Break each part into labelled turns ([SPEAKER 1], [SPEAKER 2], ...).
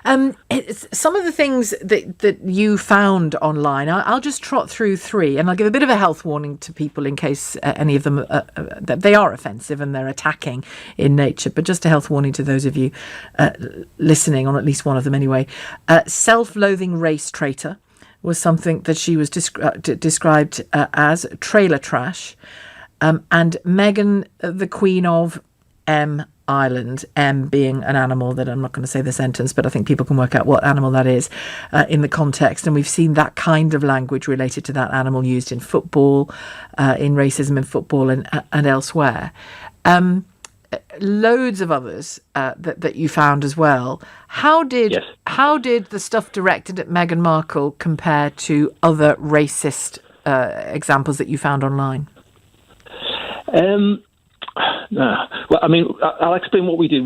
[SPEAKER 1] Some of the things that you found online, I'll just trot through three, and I'll give a bit of a health warning to people in case any of them that they are offensive and they're attacking in nature. But just a health warning to those of you listening, on at least one of them anyway. Self-loathing race traitor was something that she was described as trailer trash, and Meghan, the Queen of Ireland, M being an animal that I'm not going to say the sentence, but I think people can work out what animal that is in the context. And we've seen that kind of language related to that animal used in football, in racism in football and elsewhere. Loads of others that you found as well. How did the stuff directed at Meghan Markle compare to other racist examples that you found online?
[SPEAKER 2] Well, I mean, I'll explain what we did.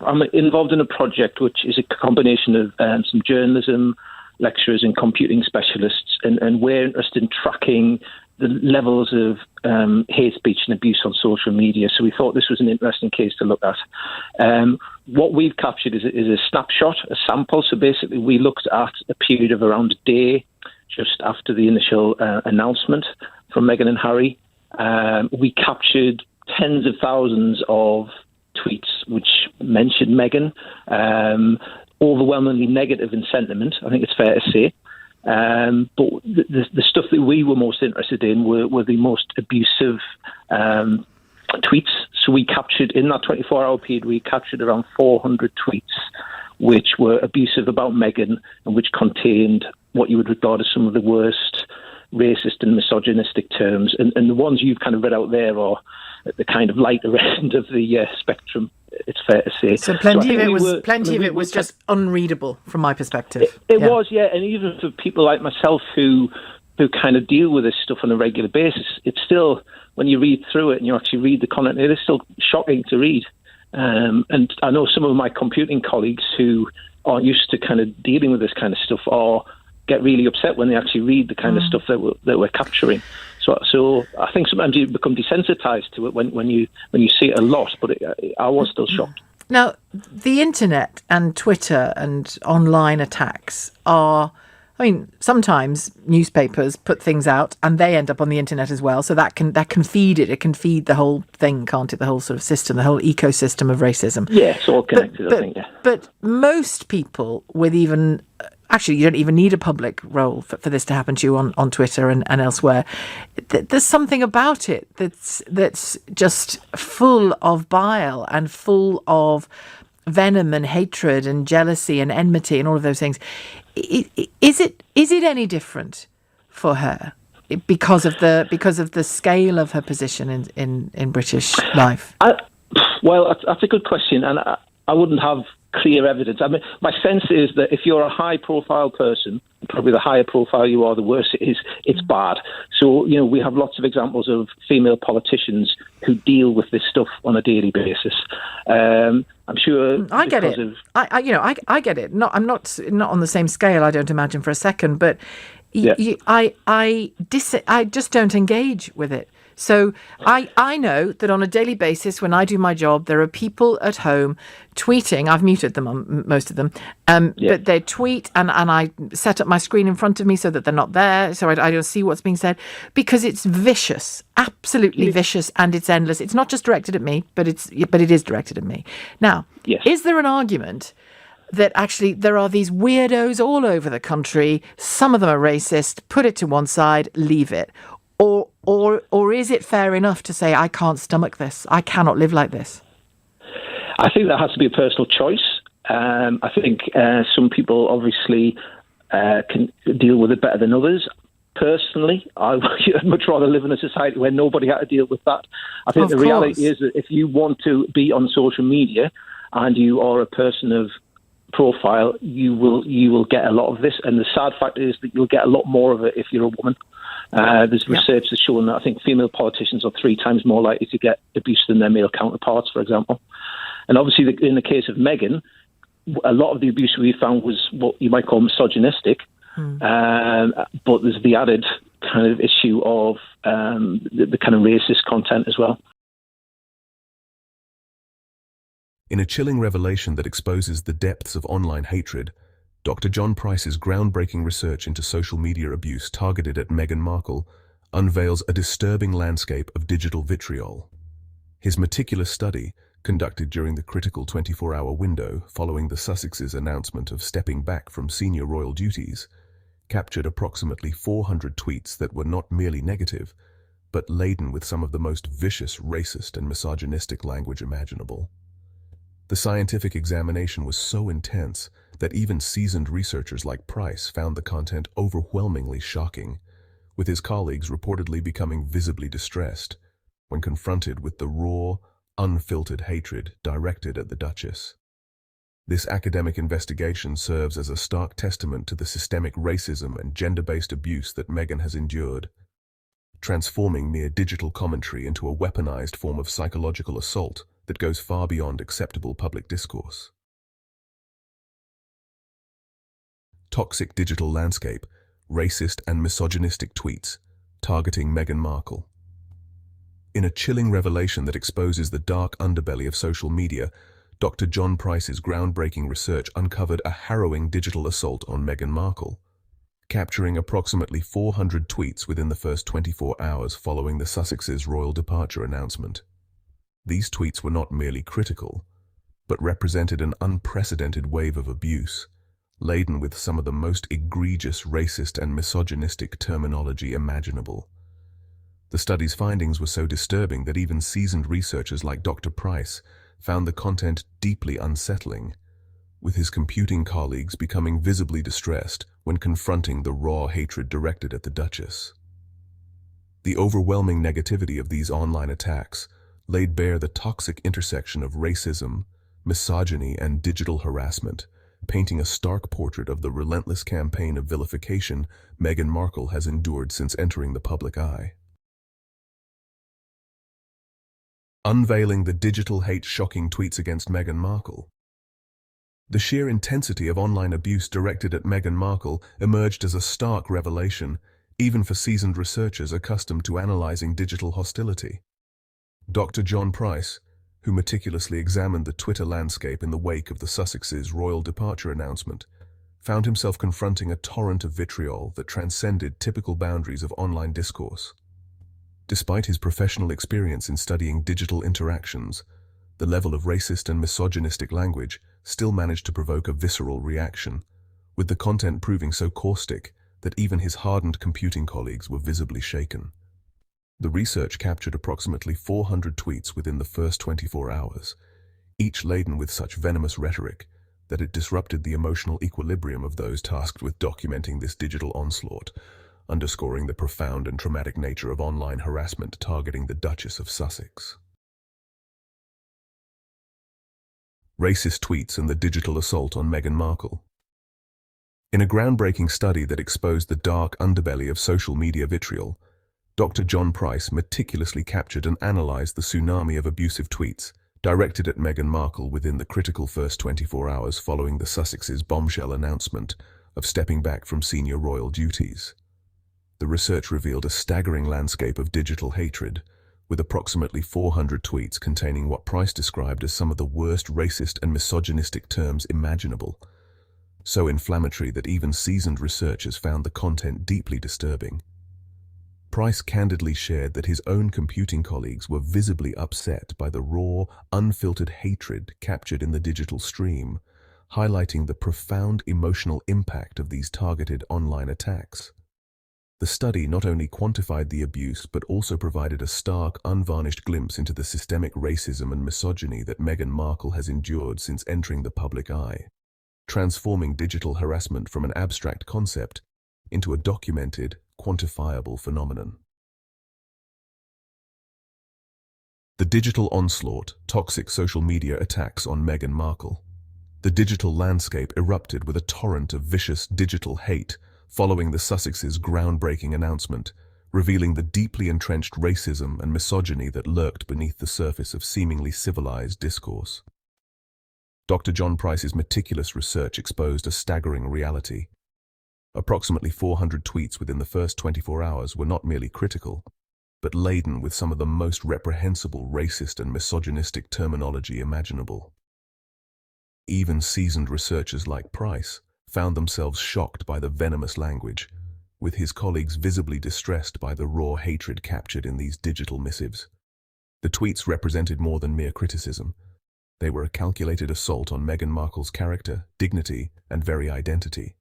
[SPEAKER 2] I'm involved in a project which is a combination of some journalism lecturers and computing specialists, and we're interested in tracking the levels of hate speech and abuse on social media. So we thought this was an interesting case to look at. What we've captured is a snapshot, a sample. So basically, we looked at a period of around a day just after the initial announcement from Meghan and Harry. We captured tens of thousands of tweets which mentioned Meghan, overwhelmingly negative in sentiment, I think it's fair to say. But the stuff that we were most interested in were the most abusive tweets. So we captured, in that 24-hour period, we captured around 400 tweets which were abusive about Meghan and which contained what you would regard as some of the worst racist and misogynistic terms. And the ones you've kind of read out there are at the kind of lighter end of the spectrum, it's fair to say.
[SPEAKER 1] So plenty of it was just unreadable from my perspective.
[SPEAKER 2] It was, yeah. And even for people like myself who kind of deal with this stuff on a regular basis, it's still, when you read through it and you actually read the content, it is still shocking to read. And I know some of my computing colleagues who aren't used to kind of dealing with this kind of stuff get really upset when they actually read the kind of stuff that we're capturing. So I think sometimes you become desensitized to it when you see it a lot. But I was still shocked.
[SPEAKER 1] Now, the internet and Twitter and online attacks are, I mean, sometimes newspapers put things out and they end up on the internet as well. So that can feed it. It can feed the whole thing, can't it? The whole sort of system, the whole ecosystem of racism.
[SPEAKER 2] Yeah, it's all connected, I think. Yeah.
[SPEAKER 1] But most people with even... Actually, you don't even need a public role for this to happen to you on Twitter and elsewhere. There's something about it that's just full of bile and full of venom and hatred and jealousy and enmity and all of those things. Is it any different for her because of the scale of her position in British life?
[SPEAKER 2] Well, that's a good question, and I wouldn't have clear evidence. I mean, my sense is that if you're a high-profile person, probably the higher profile you are, the worse it is. It's bad. So, we have lots of examples of female politicians who deal with this stuff on a daily basis. I'm sure.
[SPEAKER 1] I get it. I get it. I'm not on the same scale. I don't imagine for a second, but
[SPEAKER 2] yeah.
[SPEAKER 1] I just don't engage with it. So I know that on a daily basis, when I do my job, there are people at home tweeting. I've muted them, on most of them, but they tweet and I set up my screen in front of me so that they're not there, so I don't see what's being said, because it's vicious, absolutely vicious, and it's endless. It's not just directed at me, but it is directed at me. Now, is there an argument that actually there are these weirdos all over the country, some of them are racist, put it to one side, leave it? Or is it fair enough to say, I can't stomach this, I cannot live like this?
[SPEAKER 2] I think that has to be a personal choice. I think some people obviously can deal with it better than others. Personally, I'd much rather live in a society where nobody had to deal with that. I think the reality is that if you want to be on social media and you are a person of profile, you will get a lot of this. And the sad fact is that you'll get a lot more of it if you're a woman. There's research that's shown that I think female politicians are 3 times more likely to get abuse than their male counterparts, for example. And obviously, in the case of Meghan, a lot of the abuse we found was what you might call misogynistic, but there's the added kind of issue of the kind of racist content as well.
[SPEAKER 3] In a chilling revelation that exposes the depths of online hatred, Dr. John Price's groundbreaking research into social media abuse targeted at Meghan Markle unveils a disturbing landscape of digital vitriol. His meticulous study, conducted during the critical 24-hour window following the Sussexes' announcement of stepping back from senior royal duties, captured approximately 400 tweets that were not merely negative, but laden with some of the most vicious, racist, and misogynistic language imaginable. The scientific examination was so intense that even seasoned researchers like Price found the content overwhelmingly shocking, with his colleagues reportedly becoming visibly distressed when confronted with the raw, unfiltered hatred directed at the Duchess. This academic investigation serves as a stark testament to the systemic racism and gender-based abuse that Meghan has endured, transforming mere digital commentary into a weaponized form of psychological assault that goes far beyond acceptable public discourse. Toxic digital landscape, racist and misogynistic tweets, targeting Meghan Markle. In a chilling revelation that exposes the dark underbelly of social media, Dr. John Price's groundbreaking research uncovered a harrowing digital assault on Meghan Markle, capturing approximately 400 tweets within the first 24 hours following the Sussexes' royal departure announcement. These tweets were not merely critical, but represented an unprecedented wave of abuse, laden with some of the most egregious racist and misogynistic terminology imaginable. The study's findings were so disturbing that even seasoned researchers like Dr. Price found the content deeply unsettling, with his computing colleagues becoming visibly distressed when confronting the raw hatred directed at the Duchess. The overwhelming negativity of these online attacks laid bare the toxic intersection of racism, misogyny, and digital harassment, painting a stark portrait of the relentless campaign of vilification Meghan Markle has endured since entering the public eye. Unveiling the digital hate-shocking tweets against Meghan Markle. The sheer intensity of online abuse directed at Meghan Markle emerged as a stark revelation, even for seasoned researchers accustomed to analyzing digital hostility. Dr. John Price, who meticulously examined the Twitter landscape in the wake of the Sussexes' royal departure announcement, found himself confronting a torrent of vitriol that transcended typical boundaries of online discourse. Despite his professional experience in studying digital interactions, the level of racist and misogynistic language still managed to provoke a visceral reaction, with the content proving so caustic that even his hardened computing colleagues were visibly shaken. The research captured approximately 400 tweets within the first 24 hours, each laden with such venomous rhetoric that it disrupted the emotional equilibrium of those tasked with documenting this digital onslaught, underscoring the profound and traumatic nature of online harassment targeting the Duchess of Sussex. Racist tweets and the digital assault on Meghan Markle. In a groundbreaking study that exposed the dark underbelly of social media vitriol, Dr. John Price meticulously captured and analyzed the tsunami of abusive tweets directed at Meghan Markle within the critical first 24 hours following the Sussexes' bombshell announcement of stepping back from senior royal duties. The research revealed a staggering landscape of digital hatred, with approximately 400 tweets containing what Price described as some of the worst racist and misogynistic terms imaginable, so inflammatory that even seasoned researchers found the content deeply disturbing. Price candidly shared that his own computing colleagues were visibly upset by the raw, unfiltered hatred captured in the digital stream, highlighting the profound emotional impact of these targeted online attacks. The study not only quantified the abuse but also provided a stark, unvarnished glimpse into the systemic racism and misogyny that Meghan Markle has endured since entering the public eye, transforming digital harassment from an abstract concept into a documented, quantifiable phenomenon. The digital onslaught, toxic social media attacks on Meghan Markle. The digital landscape erupted with a torrent of vicious digital hate following the Sussexes' groundbreaking announcement, revealing the deeply entrenched racism and misogyny that lurked beneath the surface of seemingly civilized discourse. Dr. John Price's meticulous research exposed a staggering reality. Approximately 400 tweets within the first 24 hours were not merely critical, but laden with some of the most reprehensible racist and misogynistic terminology imaginable. even seasoned researchers like Price found themselves shocked by the venomous language, with his colleagues visibly distressed by the raw hatred captured in these digital missives. The tweets represented more than mere criticism. They were a calculated assault on Meghan Markle's character, dignity, and very identity,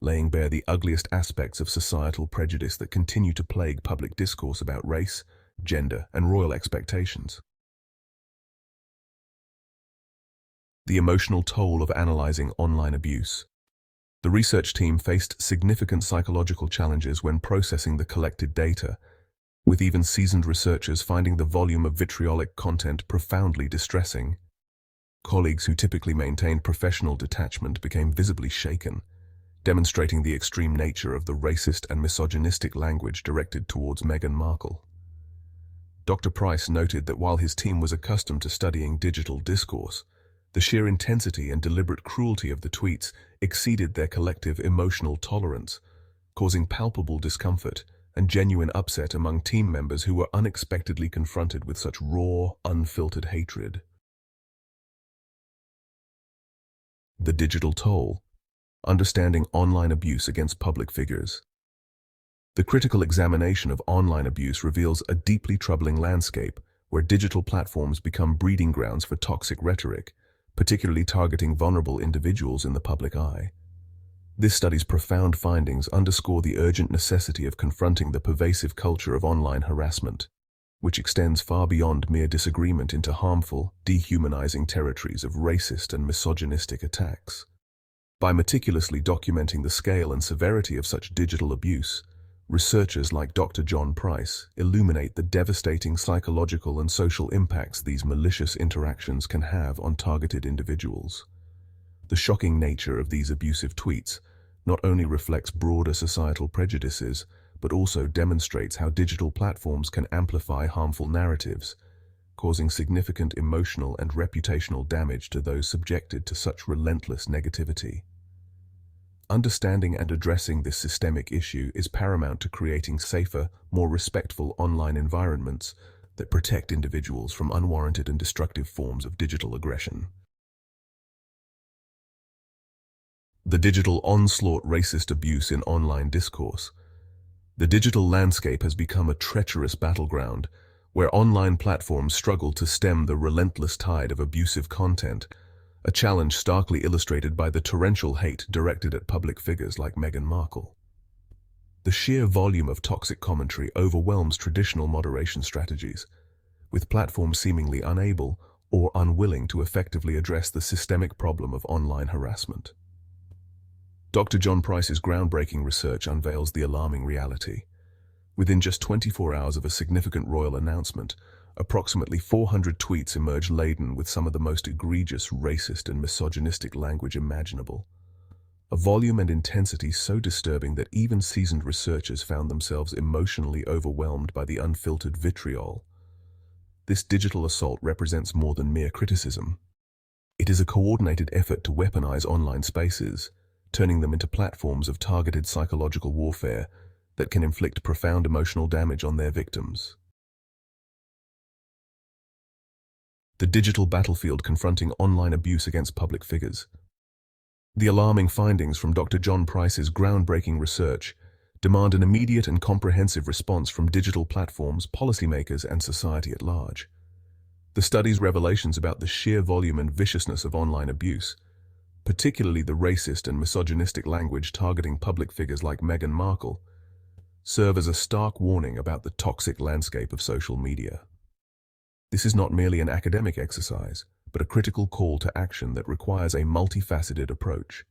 [SPEAKER 3] laying bare the ugliest aspects of societal prejudice that continue to plague public discourse about race, gender, and royal expectations. The emotional toll of analyzing online abuse. The research team faced significant psychological challenges when processing the collected data, with even seasoned researchers finding the volume of vitriolic content profoundly distressing. Colleagues who typically maintained professional detachment became visibly shaken, demonstrating the extreme nature of the racist and misogynistic language directed towards Meghan Markle. Dr. Price noted that while his team was accustomed to studying digital discourse, the sheer intensity and deliberate cruelty of the tweets exceeded their collective emotional tolerance, causing palpable discomfort and genuine upset among team members who were unexpectedly confronted with such raw, unfiltered hatred. The digital toll. Understanding online abuse against public figures. The critical examination of online abuse reveals a deeply troubling landscape where digital platforms become breeding grounds for toxic rhetoric, particularly targeting vulnerable individuals in the public eye. This study's profound findings underscore the urgent necessity of confronting the pervasive culture of online harassment, which extends far beyond mere disagreement into harmful, dehumanizing territories of racist and misogynistic attacks. By meticulously documenting the scale and severity of such digital abuse, researchers like Dr. John Price illuminate the devastating psychological and social impacts these malicious interactions can have on targeted individuals. The shocking nature of these abusive tweets not only reflects broader societal prejudices, but also demonstrates how digital platforms can amplify harmful narratives, causing significant emotional and reputational damage to those subjected to such relentless negativity. Understanding and addressing this systemic issue is paramount to creating safer, more respectful online environments that protect individuals from unwarranted and destructive forms of digital aggression. The digital onslaught: racist abuse in online discourse. The digital landscape has become a treacherous battleground where online platforms struggle to stem the relentless tide of abusive content, a challenge starkly illustrated by the torrential hate directed at public figures like Meghan Markle. The sheer volume of toxic commentary overwhelms traditional moderation strategies, with platforms seemingly unable or unwilling to effectively address the systemic problem of online harassment. Dr. John Price's groundbreaking research unveils the alarming reality. Within just 24 hours of a significant royal announcement, approximately 400 tweets emerged laden with some of the most egregious racist and misogynistic language imaginable. A volume and intensity so disturbing that even seasoned researchers found themselves emotionally overwhelmed by the unfiltered vitriol. This digital assault represents more than mere criticism. It is a coordinated effort to weaponize online spaces, turning them into platforms of targeted psychological warfare that can inflict profound emotional damage on their victims. The digital battlefield confronting online abuse against public figures. The alarming findings from Dr. John Price's groundbreaking research demand an immediate and comprehensive response from digital platforms, policymakers, and society at large. The study's revelations about the sheer volume and viciousness of online abuse, particularly the racist and misogynistic language targeting public figures like Meghan Markle, serve as a stark warning about the toxic landscape of social media. This is not merely an academic exercise, but a critical call to action that requires a multifaceted approach.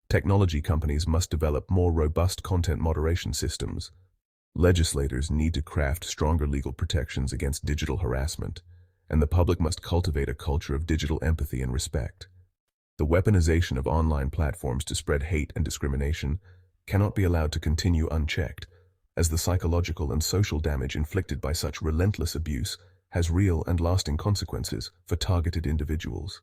[SPEAKER 3] Technology companies must develop more robust content moderation systems. Legislators need to craft stronger legal protections against digital harassment, and the public must cultivate a culture of digital empathy and respect. The weaponization of online platforms to spread hate and discrimination cannot be allowed to continue unchecked, as the psychological and social damage inflicted by such relentless abuse has real and lasting consequences for targeted individuals.